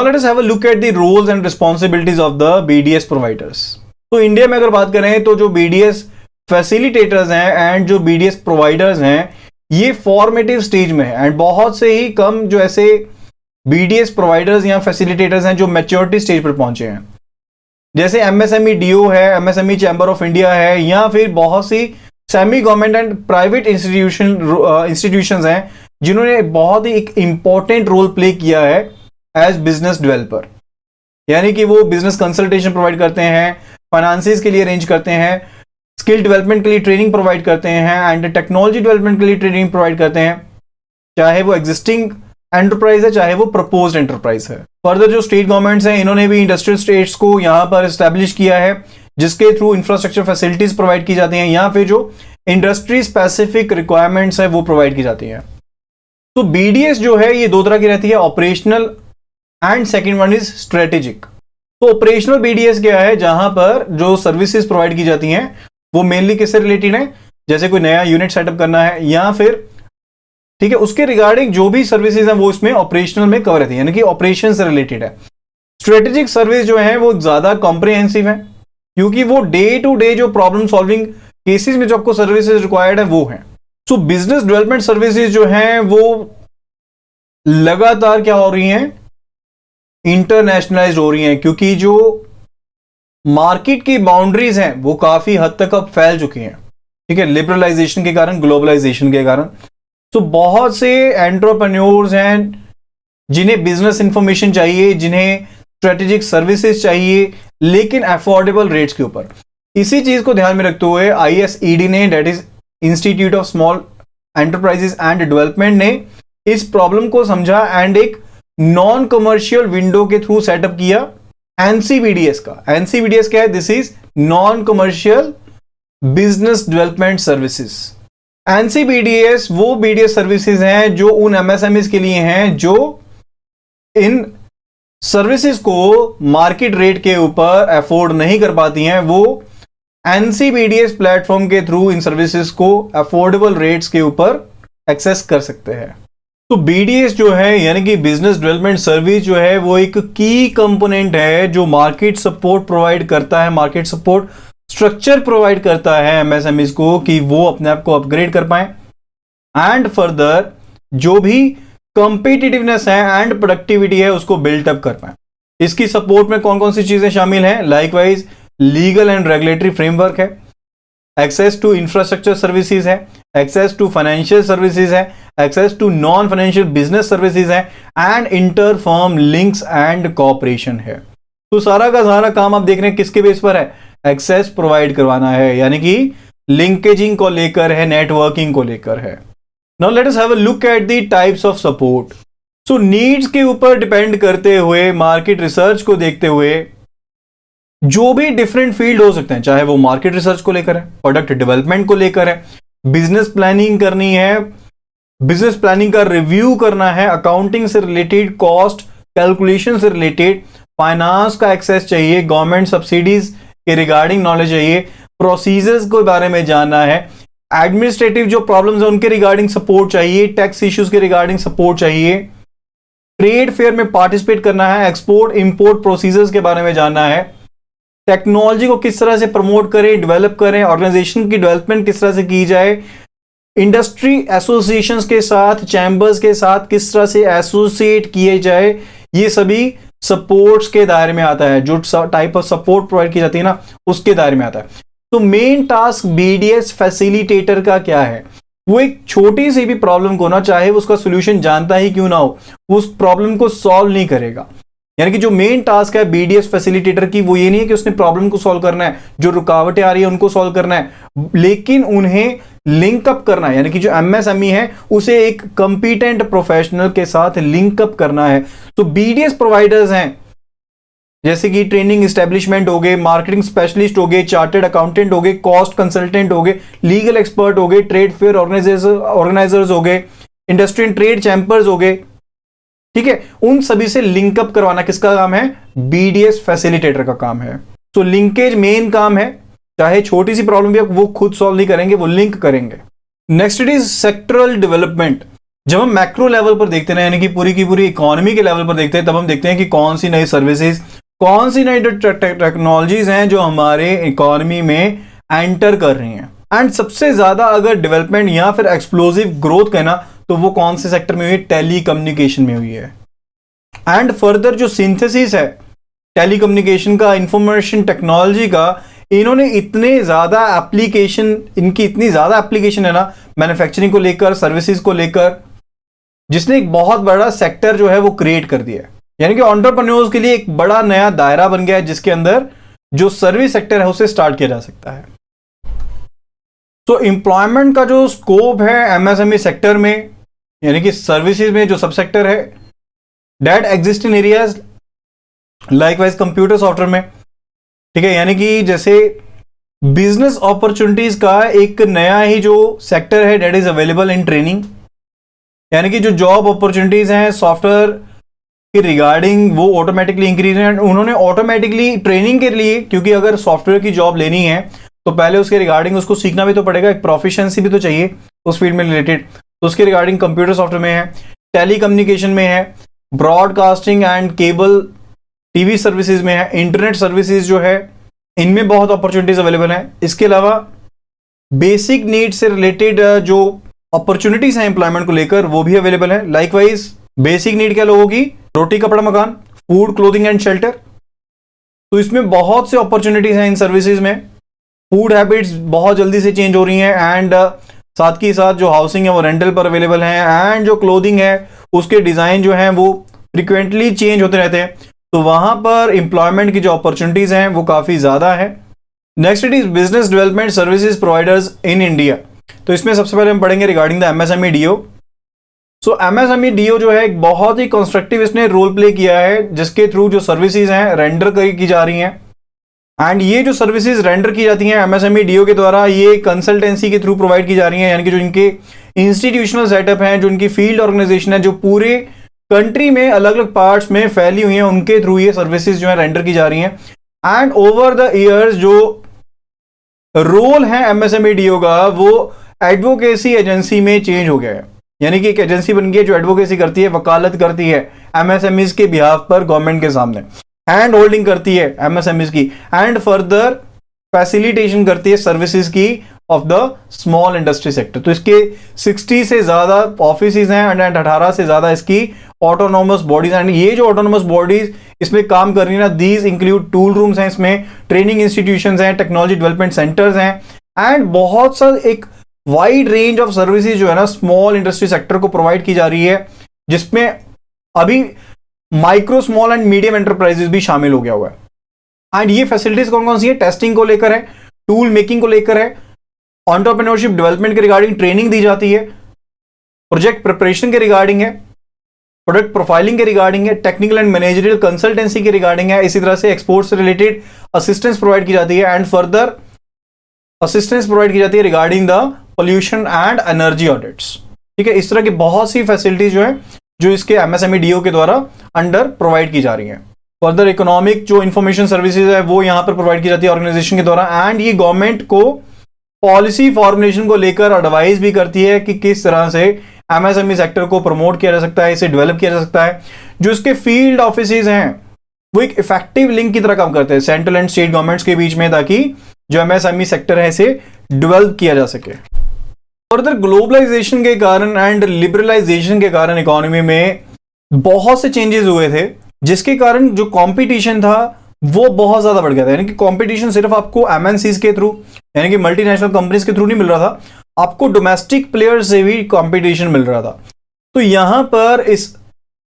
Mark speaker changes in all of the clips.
Speaker 1: Late us have a look at the roles and responsibilities of the BDS providers. तो India में अगर बात करें तो जो बीडीएस फैसिलिटेटर्स हैं एंड जो बीडीएस प्रोवाइडर्स हैं, ये फॉर्मेटिव स्टेज में है एंड बहुत से ही कम जो ऐसे बीडीएस प्रोवाइडर्स या फैसिलिटेटर्स हैं जो मैच्योरिटी स्टेज पर पहुंचे हैं। जैसे एमएसएमई डीओ है, एमएसएमई चैम्बर ऑफ इंडिया है, या फिर बहुत सी semi government and private institutions हैं जिन्होंने बहुत ही एक इंपॉर्टेंट रोल प्ले किया है एज बिजनेस डेवलपर। यानी कि वो बिजनेस कंसल्टेशन प्रोवाइड करते हैं, फाइनेंसिस के लिए अरेंज करते हैं, स्किल डेवलपमेंट के लिए ट्रेनिंग प्रोवाइड करते हैं एंड टेक्नोलॉजी डेवलपमेंट के लिए ट्रेनिंग प्रोवाइड करते हैं, चाहे वो एग्जिस्टिंग एंटरप्राइज है चाहे वो प्रपोज्ड एंटरप्राइज है। फर्दर जो स्टेट गवर्नमेंट्स हैं, इन्होंने भी इंडस्ट्रियल स्टेट्स को यहां पर एस्टैब्लिश किया है जिसके थ्रू इंफ्रास्ट्रक्चर फैसिलिटीज प्रोवाइड की जाती हैं या फिर जो इंडस्ट्री स्पेसिफिक रिक्वायरमेंट्स है वो प्रोवाइड की जाती हैं। तो बीडीएस जो है ये दो तरह की रहती है, operational and second one is strategic. तो ऑपरेशनल बीडीएस क्या है, जहां पर जो सर्विसेज प्रोवाइड की जाती हैं वो मेनली किससे रिलेटेड है, जैसे कोई नया यूनिट सेटअप करना है या फिर ठीक है उसके रिगार्डिंग जो भी सर्विसेज हैं वो इसमें ऑपरेशनल में कवर रहती है, यानी कि ऑपरेशन से रिलेटेड है। स्ट्रेटेजिक सर्विस जो है वो ज्यादा कॉम्प्रिहेंसिव है क्योंकि वो डे टू डे जो प्रॉब्लम सॉल्विंग केसेस में जो आपको सर्विसेज रिक्वायर्ड है वो है। सो बिजनेस डेवलपमेंट सर्विसेज जो हैं वो लगातार क्या हो रही हैं, इंटरनेशनलाइज हो रही हैं, क्योंकि जो मार्केट की बाउंड्रीज हैं वो काफी हद तक अब फैल चुकी हैं, ठीक है, लिबरलाइजेशन के कारण, ग्लोबलाइजेशन के कारण। तो बहुत से एंटरप्रेन्योर्स हैं जिन्हें बिजनेस इंफॉर्मेशन चाहिए, जिन्हें स्ट्रेटेजिक सर्विसेज चाहिए, लेकिन अफोर्डेबल रेट्स के ऊपर। इसी चीज को ध्यान में रखते हुए आईएसईडी ने, that is institute of small enterprises and development ने इस प्रॉब्लम को समझा एंड एक नॉन कमर्शियल विंडो के थ्रू सेटअप किया एनसीबीडीएस का। एनसीबीडीएस क्या है, this is non commercial business development services. NCBDS वो बीडीएस सर्विसेज हैं जो उन एमएसएमईज के लिए हैं जो इन सर्विसेज को मार्केट रेट के ऊपर अफोर्ड नहीं कर पाती हैं। वो एनसीबीडीएस प्लेटफॉर्म के थ्रू इन सर्विसेज को अफोर्डेबल रेट्स के ऊपर एक्सेस कर सकते हैं। तो बीडीएस जो है यानी कि बिजनेस डेवलपमेंट सर्विस जो है वो एक की कंपोनेंट है जो मार्केट सपोर्ट प्रोवाइड करता है, मार्केट सपोर्ट स्ट्रक्चर प्रोवाइड करता है एमएसएमईज को कि वो अपने आप को अपग्रेड कर पाए एंड फर्दर जो भी कंपीटिटिवनेस है एंड प्रोडक्टिविटी है उसको बिल्ट अप कर पाए। इसकी सपोर्ट में कौन कौन सी चीजें शामिल हैं, likewise legal and regulatory framework है, एक्सेस टू इंफ्रास्ट्रक्चर सर्विसेज है, एक्सेस टू फाइनेंशियल सर्विसेज है, access to non financial business services है and inter firm links and cooperation है। तो सारा का सारा काम आप देख रहे हैं किसके बेस पर है, एक्सेस प्रोवाइड करवाना है, यानी कि लिंकेजिंग को लेकर है, नेटवर्किंग को लेकर है। Now let us have a look at the types of support. So needs के ऊपर डिपेंड करते हुए, मार्केट रिसर्च को देखते हुए जो भी डिफरेंट फील्ड हो सकते हैं, चाहे वो मार्केट रिसर्च को लेकर है, प्रोडक्ट डेवलपमेंट को लेकर है, बिजनेस प्लानिंग करनी है, बिजनेस प्लानिंग का रिव्यू करना है, अकाउंटिंग से रिलेटेड, कॉस्ट कैलकुलेशन से रिलेटेड, फाइनेंस का एक्सेस चाहिए, गवर्नमेंट सब्सिडीज के रिगार्डिंग नॉलेज चाहिए, प्रोसीजर्स के बारे में जानना है, एडमिनिस्ट्रेटिव जो प्रॉब्लम्स है उनके रिगार्डिंग सपोर्ट चाहिए, टैक्स इश्यूज के रिगार्डिंग सपोर्ट चाहिए, ट्रेड फेयर में पार्टिसिपेट करना है, एक्सपोर्ट इंपोर्ट प्रोसीजर्स के बारे में जानना है, टेक्नोलॉजी को किस तरह से प्रमोट करें, डेवलप करें, ऑर्गेनाइजेशन की डेवलपमेंट किस तरह से की जाए, इंडस्ट्री एसोसिएशंस के साथ, चैम्बर्स के साथ किस तरह से एसोसिएट किए जाए, ये सभी सपोर्ट्स के दायरे में आता है। जो टाइप ऑफ सपोर्ट प्रोवाइड की जाती है ना उसके दायरे में आता है। तो मेन टास्क बीडीएस फैसिलिटेटर का क्या है, वो एक छोटी सी भी प्रॉब्लम को ना, चाहे उसका सोल्यूशन जानता ही क्यों ना हो, उस प्रॉब्लम को सॉल्व नहीं करेगा। यानी कि जो मेन टास्क है बीडीएस फैसिलिटेटर की वो ये नहीं है कि उसने प्रॉब्लम को सॉल्व करना है, जो रुकावटें आ रही है उनको सॉल्व करना है, लेकिन उन्हें लिंक अप करना है, यानी कि जो एमएसएमई है उसे एक कंपिटेंट प्रोफेशनल के साथ लिंक अप करना है। तो बीडीएस प्रोवाइडर्स हैं जैसे कि ट्रेनिंग एस्टेब्लिशमेंट हो गए, मार्केटिंग स्पेशलिस्ट हो गए, चार्टर्ड अकाउंटेंट हो गए, कॉस्ट कंसल्टेंट हो गए, लीगल एक्सपर्ट हो गए, ट्रेड फेयर ऑर्गेनाइजर्स हो गए, इंडस्ट्री एंड ट्रेड चैंबर्स हो गए, ठीक है, उन सभी से लिंकअप करवाना किसका काम है, बीडीएस फैसिलिटेटर का काम है। तो लिंकेज मेन काम है, चाहे छोटी सी प्रॉब्लम भी वो खुद सॉल्व नहीं करेंगे, वो लिंक करेंगे। Next it is sectoral development. जब हम मैक्रो लेवल पर देखते हैं, यानी कि पूरी की पूरी इकोनॉमी के लेवल पर देखते हैं, तब हम देखते हैं कि कौन सी नई सर्विसेज, कौन सी नई टेक्नोलॉजीज हैं जो हमारे इकोनॉमी में एंटर कर रही हैं। एंड सबसे ज्यादा अगर डेवलपमेंट या फिर एक्सप्लोसिव ग्रोथ कहना तो वो कौन से सेक्टर में हुई है? टेलीकम्युनिकेशन में हुई है। एंड फर्दर जो सिंथेसिस है टेलीकम्युनिकेशन का, इंफॉर्मेशन टेक्नोलॉजी का, इन्होंने इतने ज्यादा एप्लीकेशन, इनकी इतनी ज्यादा एप्लीकेशन है ना मैन्युफैक्चरिंग को लेकर, सर्विसेज को लेकर, जिसने एक बहुत बड़ा सेक्टर जो है वो क्रिएट कर दिया है। यानी कि एंटरप्रेन्योर्स के लिए एक बड़ा नया दायरा बन गया है जिसके अंदर जो सर्विस सेक्टर है उसे स्टार्ट किया जा सकता है। तो एम्प्लॉयमेंट का जो स्कोप है एमएसएमई सेक्टर में, यानी कि सर्विसेज में जो सब सेक्टर है, that exist in areas likewise computer software में, ठीक है। यानी कि जैसे बिजनेस अपॉर्चुनिटीज का एक नया ही जो सेक्टर है that is available in training, यानी कि जो जॉब अपॉर्चुनिटीज हैं सॉफ्टवेयर के रिगार्डिंग वो ऑटोमेटिकली इंक्रीज हैं। उन्होंने ऑटोमेटिकली ट्रेनिंग के लिए, क्योंकि अगर सॉफ्टवेयर की जॉब लेनी है तो पहले उसके रिगार्डिंग उसको सीखना भी तो पड़ेगा, एक प्रोफिशिएंसी भी तो चाहिए उस फील्ड में रिलेटेड, तो उसके रिगार्डिंग कंप्यूटर सॉफ्टवेयर में है, टेलीकम्युनिकेशन में है, broadcasting and cable TV services में है, इंटरनेट सर्विसेज जो है इनमें बहुत अपॉर्चुनिटीज अवेलेबल हैं। इसके अलावा बेसिक नीड से रिलेटेड जो अपॉर्चुनिटीज हैं एम्प्लॉयमेंट को लेकर वो भी अवेलेबल है। लाइकवाइज बेसिक नीड क्या लोगों की? रोटी कपड़ा मकान, फूड क्लोथिंग एंड शेल्टर, तो इसमें बहुत से अपॉर्चुनिटीज हैं इन सर्विसेज में। फूड हैबिट्स बहुत जल्दी से चेंज हो रही हैं एंड साथ ही साथ जो हाउसिंग है वो रेंटल पर अवेलेबल है एंड जो क्लोथिंग है उसके डिजाइन जो हैं वो फ्रिक्वेंटली चेंज होते रहते हैं, तो वहां पर एम्प्लॉयमेंट की जो अपॉर्चुनिटीज हैं वो काफी ज्यादा है। Next it is business development services providers in India, तो इसमें सबसे पहले हम पढ़ेंगे regarding the MSME DO. So MSME DO जो है एक बहुत ही कंस्ट्रक्टिव इसने रोल प्ले किया है जिसके थ्रू जो सर्विसेज हैं रेंडर की जा रही हैं। एंड ये जो सर्विसेज रेंडर की जाती हैं एमएसएमई डीओ के द्वारा, ये कंसल्टेंसी के थ्रू प्रोवाइड की जा रही हैं, यानी कि जो इनके इंस्टीट्यूशनल सेटअप हैं, जो इनकी फील्ड ऑर्गेनाइजेशन है, जो पूरे कंट्री में अलग अलग पार्ट्स में फैली हुई हैं, उनके थ्रू ये सर्विसेज जो है रेंडर की जा रही हैं। एंड ओवर द ईयर्स जो रोल है एमएसएमई डीओ का वो एडवोकेसी एजेंसी में चेंज हो गया है, यानी कि एक एजेंसी बन गई है जो एडवोकेसी करती है, वकालत करती है एमएसएमईज के बिहाफ पर गवर्नमेंट के सामने, हैंड होल्डिंग करती है एमएसएमईज की, एंड फर्दर फैसिलिटेशन करती है सर्विसेज की of the small industry sector. तो इसके 60 से ज्यादा ऑफिसेज हैं एंड 18 से ज्यादा इसकी ऑटोनोमस बॉडीज, एंड ये जो ऑटोनोमस बॉडीज इसमें काम कर रही है ना, दीज इंक्लूड टूल रूम्स हैं, इसमें ट्रेनिंग इंस्टीट्यूशंस हैं, टेक्नोलॉजी डेवलपमेंट सेंटर्स हैं, एंड बहुत सा एक वाइड रेंज ऑफ सर्विसेज जो है ना स्मॉल इंडस्ट्री सेक्टर को प्रोवाइड की जा रही है, जिसमें अभी micro small and medium enterprises भी शामिल हो गया हुआ है। एंड ये फैसिलिटीज कौन कौन सी है? टेस्टिंग को लेकर है, टूल मेकिंग को लेकर है, एंटरप्रेन्योरशिप डेवलपमेंट के रिगार्डिंग ट्रेनिंग दी जाती है, प्रोजेक्ट प्रिपरेशन के रिगार्डिंग है, प्रोडक्ट प्रोफाइलिंग के रिगार्डिंग है, टेक्निकल एंड मैनेजरियल कंसल्टेंसी के रिगार्डिंग है, इसी तरह से एक्सपोर्ट से रिलेटेड असिस्टेंस प्रोवाइड की जाती है, एंड फर्दर असिस्टेंस प्रोवाइड की जाती है regarding the pollution and energy audits. ठीक है, इस तरह की बहुत सी फैसिलिटीज जो है जो इसके एमएसएमई डीओ के द्वारा अंडर प्रोवाइड की जा रही है। फर्दर इकोनॉमिक जो इंफॉर्मेशन सर्विसेज है वो यहां पर प्रोवाइड की जाती है ऑर्गेनाइजेशन के द्वारा, एंड ये गवर्नमेंट को पॉलिसी फॉर्मुलेशन को लेकर एडवाइस भी करती है कि किस तरह से एमएसएमई सेक्टर को प्रमोट किया जा सकता है, इसे डेवलप किया जा सकता है। जो इसके फील्ड ऑफिसेज हैं वो एक इफेक्टिव लिंक की तरह काम करते हैं सेंट्रल एंड स्टेट गवर्नमेंट्स के बीच में, ताकि जो एमएसएमई सेक्टर है इसे डेवलप किया जा सके। फर्दर ग्लोबलाइजेशन के कारण एंड लिबरलाइजेशन के कारण इकोनॉमी में बहुत से चेंजेस हुए थे, जिसके कारण जो कंपटीशन था वो बहुत ज्यादा बढ़ गया था। यानी कि कंपटीशन सिर्फ आपको एमएनसीज के थ्रू, यानी कि मल्टीनेशनल कंपनीज के थ्रू नहीं मिल रहा था, आपको डोमेस्टिक प्लेयर्स से भी कंपटीशन मिल रहा था। तो यहां पर इस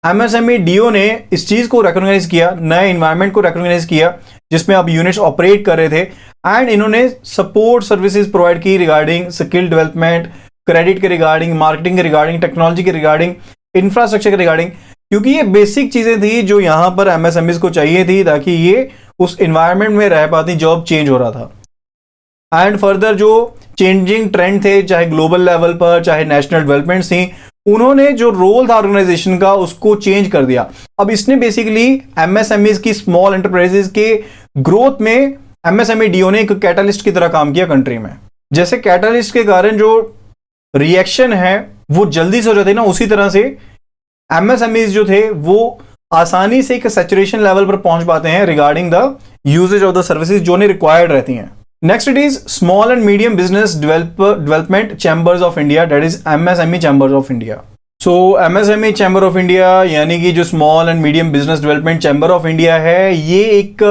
Speaker 1: एमएसएमई डीओ ने इस चीज को रिकॉग्नाइज किया, नए एनवायरनमेंट को रिकॉग्नाइज किया जिसमें अब यूनिट्स ऑपरेट कर रहे थे, एंड इन्होंने सपोर्ट सर्विसेज प्रोवाइड की रिगार्डिंग स्किल डेवलपमेंट, क्रेडिट के रिगार्डिंग, मार्केटिंग के रिगार्डिंग, टेक्नोलॉजी के रिगार्डिंग, इंफ्रास्ट्रक्चर के रिगार्डिंग, क्योंकि ये बेसिक चीजें थी जो यहां पर एमएसएमईज को चाहिए थी ताकि ये उस एनवायरनमेंट में रह पाती। जॉब चेंज हो रहा था एंड फर्दर जो चेंजिंग ट्रेंड थे, चाहे ग्लोबल लेवल पर चाहे नेशनल डेवलपमेंट थी, उन्होंने जो रोल था ऑर्गेनाइजेशन का उसको चेंज कर दिया। अब इसने बेसिकली एमएसएमईज की, स्मॉल एंटरप्राइजेज के ग्रोथ में एमएसएमई डीओ ने एक कैटलिस्ट की तरह काम किया कंट्री में। जैसे कैटलिस्ट के कारण जो रिएक्शन है वो जल्दी से हो जाती है ना, उसी तरह से एमएसएमईज जो थे वो आसानी से एक सैचुरेशन लेवल पर पहुंच पाते हैं regarding the usages of the services जो उन्हें रिक्वायर्ड रहती हैं। Next it is small and medium business development chambers of India, that is MSME chambers of India. So MSME chamber of India यानी कि जो small and medium business development chamber of India है, ये एक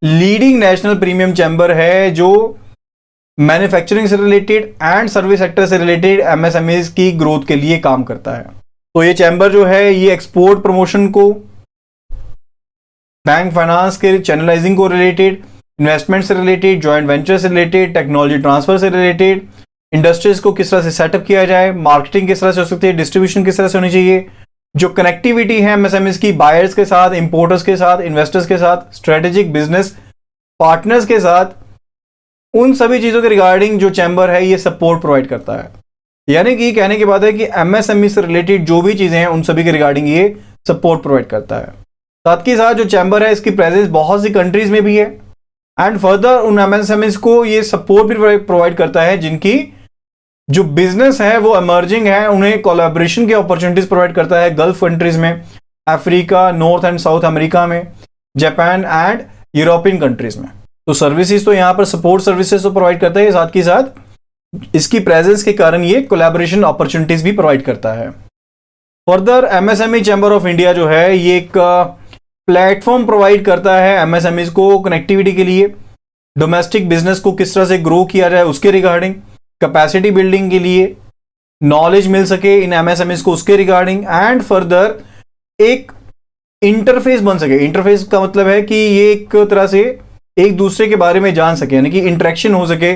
Speaker 1: leading national premium chamber है जो manufacturing से related and service sector से रिलेटेड एमएसएमईज की ग्रोथ के लिए काम करता है। तो ये चैम्बर जो है ये एक्सपोर्ट प्रमोशन को, बैंक फाइनेंस के चैनलाइजिंग को रिलेटेड, इन्वेस्टमेंट से रिलेटेड, जॉइंट वेंचर से रिलेटेड, टेक्नोलॉजी ट्रांसफर से रिलेटेड, इंडस्ट्रीज को किस तरह से सेटअप किया जाए, मार्केटिंग किस तरह से हो सकती है, डिस्ट्रीब्यूशन किस तरह से होनी चाहिए, जो कनेक्टिविटी है एमएसएमईज की बायर्स के साथ, इंपोर्टर्स के साथ, इन्वेस्टर्स के साथ, स्ट्रेटेजिक बिजनेस पार्टनर्स के साथ, उन सभी चीजों के रिगार्डिंग जो चैम्बर है ये सपोर्ट प्रोवाइड करता है। यानी कि कहने की बात है कि एमएसएमई से रिलेटेड जो भी चीजें हैं उन सभी के रिगार्डिंग ये सपोर्ट प्रोवाइड करता है। साथ ही साथ जो चैम्बर है इसकी प्रेजेंस बहुत सी कंट्रीज में भी है एंड फर्दर उन एमएसएमईज को ये सपोर्ट भी प्रोवाइड करता है जिनकी जो बिजनेस है वो इमर्जिंग है, उन्हें कोलैबोरेशन की अपॉर्चुनिटीज प्रोवाइड करता है गल्फ कंट्रीज में, Africa, north and south America में, जापान एंड यूरोपियन कंट्रीज में। तो सर्विसेज तो यहाँ पर सपोर्ट सर्विसेज तो प्रोवाइड करता है, साथ ही साथ इसकी प्रेजेंस के कारण ये कोलैबोरेशन अपॉर्चुनिटीज भी प्रोवाइड करता है। Further MSME chamber of India जो है ये एक प्लेटफॉर्म प्रोवाइड करता है एमएसएमईज को कनेक्टिविटी के लिए, डोमेस्टिक बिजनेस को किस तरह से ग्रो किया जाए उसके रिगार्डिंग, कैपेसिटी बिल्डिंग के लिए नॉलेज मिल सके इन एमएसएमईज को उसके रिगार्डिंग, एंड फर्दर एक इंटरफेस बन सके। इंटरफेस का मतलब है कि ये एक तरह से एक दूसरे के बारे में जान सके, यानी कि इंटरेक्शन हो सके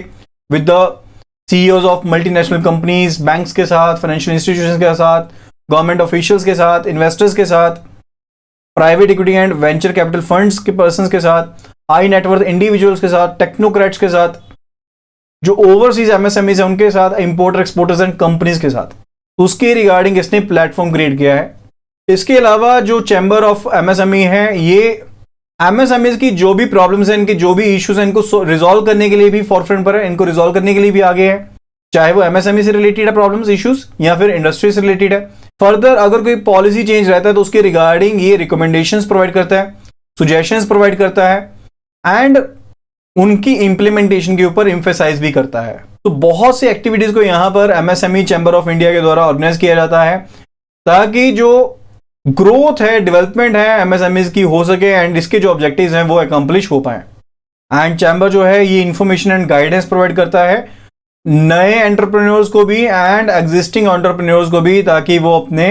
Speaker 1: with the CEOs of multinational companies, banks के साथ, फाइनेंशियल इंस्टीट्यूशंस के साथ, गवर्नमेंट ऑफिशियल्स के साथ, इन्वेस्टर्स के साथ, private equity and venture capital funds के पर्संस के साथ, हाई नेटवर्थ इंडिविजुअल्स के साथ, टेक्नोक्रेट्स के साथ, जो ओवरसीज एमएसएमईज है उनके साथ, इंपोर्टर एक्सपोर्टर्स एंड कंपनीज के साथ, उसके रिगार्डिंग इसने प्लेटफॉर्म क्रिएट किया है। इसके अलावा जो चैम्बर ऑफ एमएसएमई है ये एमएसएमईज की जो भी प्रॉब्लम्स हैं, इनके जो भी इश्यूज हैं, इनको रिजॉल्व करने के लिए भी फॉरफ्रंट पर है, इनको रिजॉल्व करने के लिए भी आगे है, चाहे वो एमएसएमई से रिलेटेड है प्रॉब्लम्स इश्यूज या फिर इंडस्ट्री से रिलेटेड है। फर्दर अगर कोई पॉलिसी चेंज रहता है तो उसके रिगार्डिंग ये रिकमेंडेशंस प्रोवाइड करता है, सुजेशंस प्रोवाइड करता है एंड उनकी इंप्लीमेंटेशन के ऊपर एम्फेसाइज भी करता है। तो बहुत सी एक्टिविटीज को यहां पर एमएसएमई चैम्बर ऑफ इंडिया के द्वारा ऑर्गेनाइज किया जाता है ताकि जो ग्रोथ है, डेवलपमेंट है एमएसएमईज की हो सके एंड इसके जो ऑब्जेक्टिव्स हैं वो अकम्प्लिश हो पाए। एंड चैम्बर जो है ये इंफॉर्मेशन एंड गाइडेंस प्रोवाइड करता है नए एंटरप्रेन्योर्स को भी एंड एग्जिस्टिंग एंटरप्रेन्योर्स को भी, ताकि वो अपने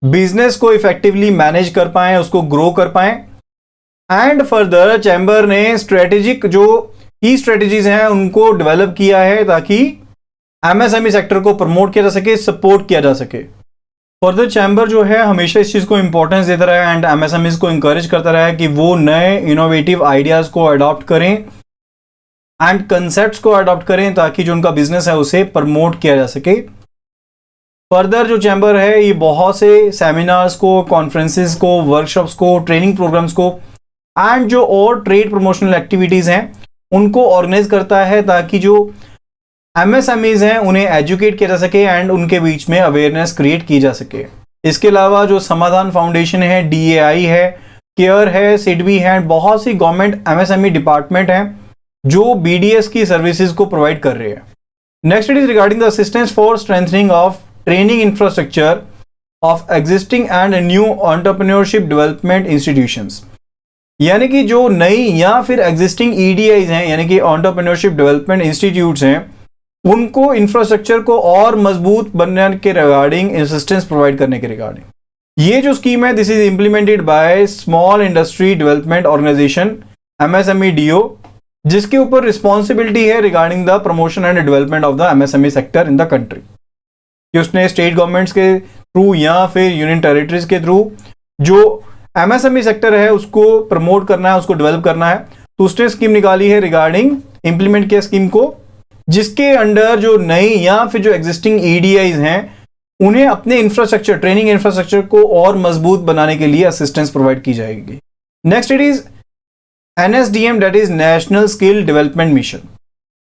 Speaker 1: बिजनेस को इफेक्टिवली मैनेज कर पाए, उसको ग्रो कर पाए। एंड फर्दर चैम्बर ने स्ट्रेटेजिक जो की स्ट्रेटेजीज हैं उनको डेवलप किया है ताकि एमएसएमई सेक्टर को प्रमोट किया जा सके, सपोर्ट किया जा सके। फर्दर चैम्बर जो है हमेशा इस चीज को इंपॉर्टेंस देता रहा है एंड एमएसएमईज को इंकरेज करता रहा है कि वो नए इनोवेटिव आइडियाज को अडॉप्ट करें एंड कंसेप्ट्स को अडॉप्ट करें ताकि जो उनका बिजनेस है उसे प्रमोट किया जा सके। फर्दर जो चैम्बर है ये बहुत से सेमिनार्स को, कॉन्फ्रेंसेस को, वर्कशॉप्स को, ट्रेनिंग प्रोग्राम्स को एंड जो और ट्रेड प्रमोशनल एक्टिविटीज हैं उनको ऑर्गेनाइज करता है ताकि जो एमएसएमईज हैं उन्हें एजुकेट किया जा सके एंड उनके बीच में अवेयरनेस क्रिएट की जा सके। इसके अलावा जो समाधान फाउंडेशन है, डीएआई है, केयर है, सिडबी है, बहुत सी गवर्नमेंट एमएसएमई डिपार्टमेंट हैं जो बीडीएस की सर्विसेज को प्रोवाइड कर रहे हैं। Next it is regarding the assistance for strengthening of training infrastructure of existing and new entrepreneurship development institutions, यानी कि जो नई या फिर एग्जिस्टिंग ईडीआईज हैं यानी कि एंटरप्रेन्योरशिप डेवलपमेंट इंस्टीट्यूट्स हैं उनको इंफ्रास्ट्रक्चर को और मजबूत बनने के रिगार्डिंग असिस्टेंस प्रोवाइड करने के रिगार्डिंग ये जो स्कीम है this is implemented by small industry development organization MSMEDO, जिसके ऊपर रिस्पॉन्सिबिलिटी है regarding the promotion and development of the MSME sector in the country, कि उसने स्टेट गवर्नमेंट्स के थ्रू या फिर यूनियन टेरिटरीज के थ्रू जो एमएसएमई सेक्टर है उसको प्रमोट करना है, उसको डेवलप करना है। तो उसने स्कीम निकाली है रिगार्डिंग इंप्लीमेंट किया स्कीम को, जिसके अंडर जो नई या फिर जो एग्जिस्टिंग ईडीआईज हैं उन्हें अपने इंफ्रास्ट्रक्चर, ट्रेनिंग इंफ्रास्ट्रक्चर को और मजबूत बनाने के लिए असिस्टेंस प्रोवाइड की जाएगी। Next it is NSDM, that is national skill development mission.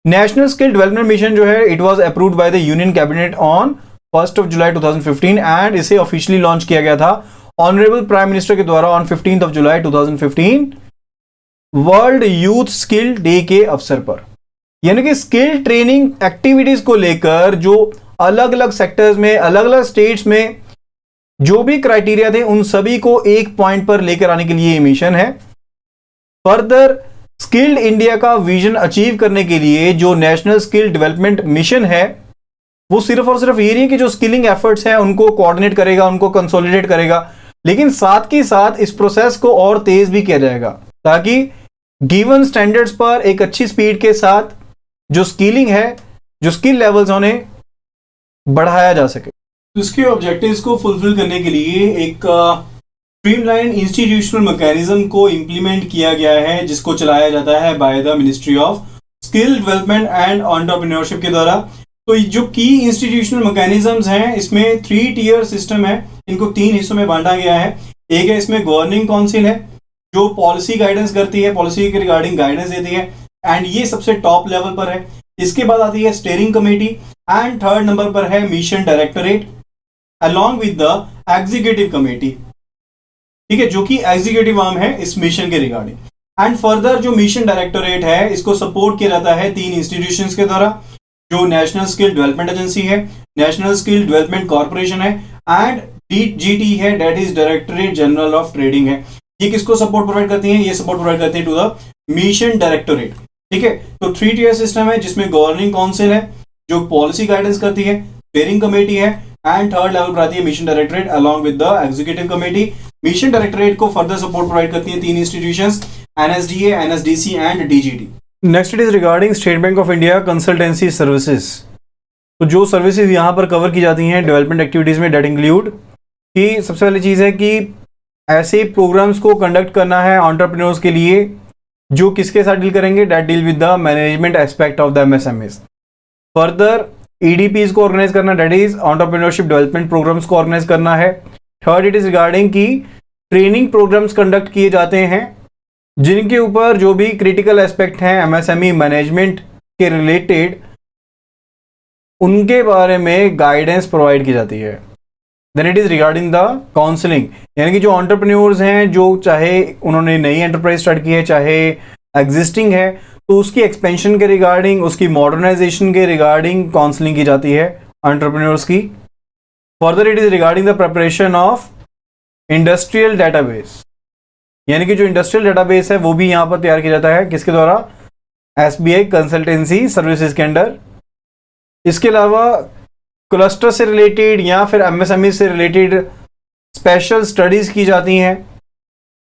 Speaker 1: National skill development mission जो है it was approved by the union cabinet on 1 July 2015 and इसे ऑफिशियली लॉन्च किया गया था ऑनरेबल प्राइम मिनिस्टर के द्वारा on 15 July 2015 world youth skill day के अवसर पर। यानी कि स्किल ट्रेनिंग एक्टिविटीज को लेकर जो अलग अलग सेक्टर्स में, अलग अलग स्टेट्स में जो भी क्राइटेरिया थे उन सभी को एक पॉइंट पर लेकर आने के लिए ये मिशन है। फर्दर स्किल्ड इंडिया का विजन अचीव करने के लिए जो नेशनल स्किल डेवलपमेंट मिशन है वो सिर्फ और सिर्फ ये नहीं कि जो स्किलिंग एफर्ट्स हैं उनको कोऑर्डिनेट करेगा, उनको कंसोलिडेट करेगा, लेकिन साथ ही साथ इस प्रोसेस को और तेज भी किया जाएगा ताकि गिवन स्टैंडर्ड्स पर एक अच्छी स्पीड के साथ जो स्किलिंग है, जो स्किल लेवल्स उन्हें बढ़ाया जा सके। इसके ऑब्जेक्टिव्स को फुलफिल करने के लिए एक स्ट्रीमलाइन इंस्टीट्यूशनल मैकेनिज्म को इंप्लीमेंट किया गया है जिसको चलाया जाता है by the ministry of skill development and entrepreneurship के द्वारा। तो जो की इंस्टीट्यूशनल मैकेनिज्म्स हैं इसमें 3 टियर सिस्टम है, इनको 3 हिस्सों में बांटा गया है। एक है इसमें गवर्निंग काउंसिल है जो पॉलिसी गाइडेंस करती है, पॉलिसी के रिगार्डिंग गाइडेंस देती है एंड ये सबसे टॉप लेवल पर है। इसके बाद आती है steering committee and third number पर है mission directorate along with the executive committee, ठीक है, जो कि एग्जीक्यूटिव आर्म है इस मिशन के रिगार्डिंग। एंड फर्दर जो मिशन डायरेक्टरेट है इसको सपोर्ट किया जाता है 3 इंस्टीट्यूशंस के द्वारा, जो नेशनल स्किल डेवलपमेंट एजेंसी है, नेशनल स्किल डेवलपमेंट कॉर्पोरेशन है एंड DGT है, that is directorate general of trading है। ये किसको सपोर्ट प्रोवाइड करती है? ये सपोर्ट प्रोवाइड करती है टू द मिशन डायरेक्टरेट, ठीक है। तो 3 टियर सिस्टम है जिसमें गवर्निंग काउंसिल है जो पॉलिसी गाइडेंस करती है, स्टीयरिंग कमेटी है एंड थर्ड लेवल पर आती है mission directorate along with the executive committee. Mission directorate को फर्दर सपोर्ट प्रोवाइड करती है 3 institutions, NSDA, NSDC and DGT। Next it is regarding state Bank of India consultancy services. तो जो सर्विसेज यहाँ पर कवर की जाती हैं डेवलपमेंट एक्टिविटीज में, डेट इंक्लूड कि सबसे पहली चीज़ है कि ऐसे प्रोग्राम्स को कंडक्ट करना है एंटरप्रेन्योर्स के लिए जो किसके साथ डील करेंगे, that deal with the management aspect of the MSMEs। Further EDPs को ऑर्गेनाइज करना, that is entrepreneurship development programmes को ऑर्गेनाइज करना है। थर्ड इट इज रिगार्डिंग की ट्रेनिंग प्रोग्राम्स कंडक्ट किए जाते हैं जिनके ऊपर जो भी क्रिटिकल एस्पेक्ट हैं MSME मैनेजमेंट के रिलेटेड उनके बारे में गाइडेंस प्रोवाइड की जाती है। Then it is regarding the counselling, यानी कि जो एंटरप्रेन्योर्स हैं जो चाहे उन्होंने नई एंटरप्राइज स्टार्ट की है चाहे एग्जिस्टिंग है तो उसकी एक्सपेंशन के रिगार्डिंग, उसकी मॉडर्नाइजेशन के रिगार्डिंग काउंसलिंग की जाती है एंटरप्रेन्योर्स की। Further it is regarding the preparation of industrial database, यानी कि जो इंडस्ट्रियल डेटाबेस है वो भी यहाँ पर तैयार किया जाता है किसके द्वारा, SBI कंसल्टेंसी सर्विसेज के अंडर। इसके अलावा क्लस्टर से रिलेटेड या फिर MSME से रिलेटेड स्पेशल स्टडीज की जाती हैं।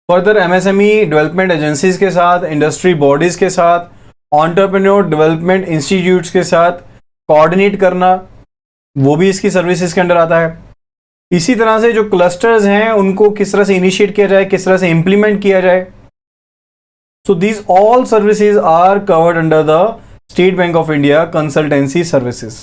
Speaker 1: फर्दर MSME डेवलपमेंट एजेंसीज के साथ, इंडस्ट्री बॉडीज के साथ, एंटरप्रेन्योर डेवलपमेंट इंस्टीट्यूट्स के साथ कोऑर्डिनेट करना वो भी इसकी सर्विसेज के अंडर आता है। इसी तरह से जो क्लस्टर्स हैं उनको किस तरह से इनिशिएट किया जाए, किस तरह से इंप्लीमेंट किया जाए। So these all services are covered under the State Bank of India consultancy services.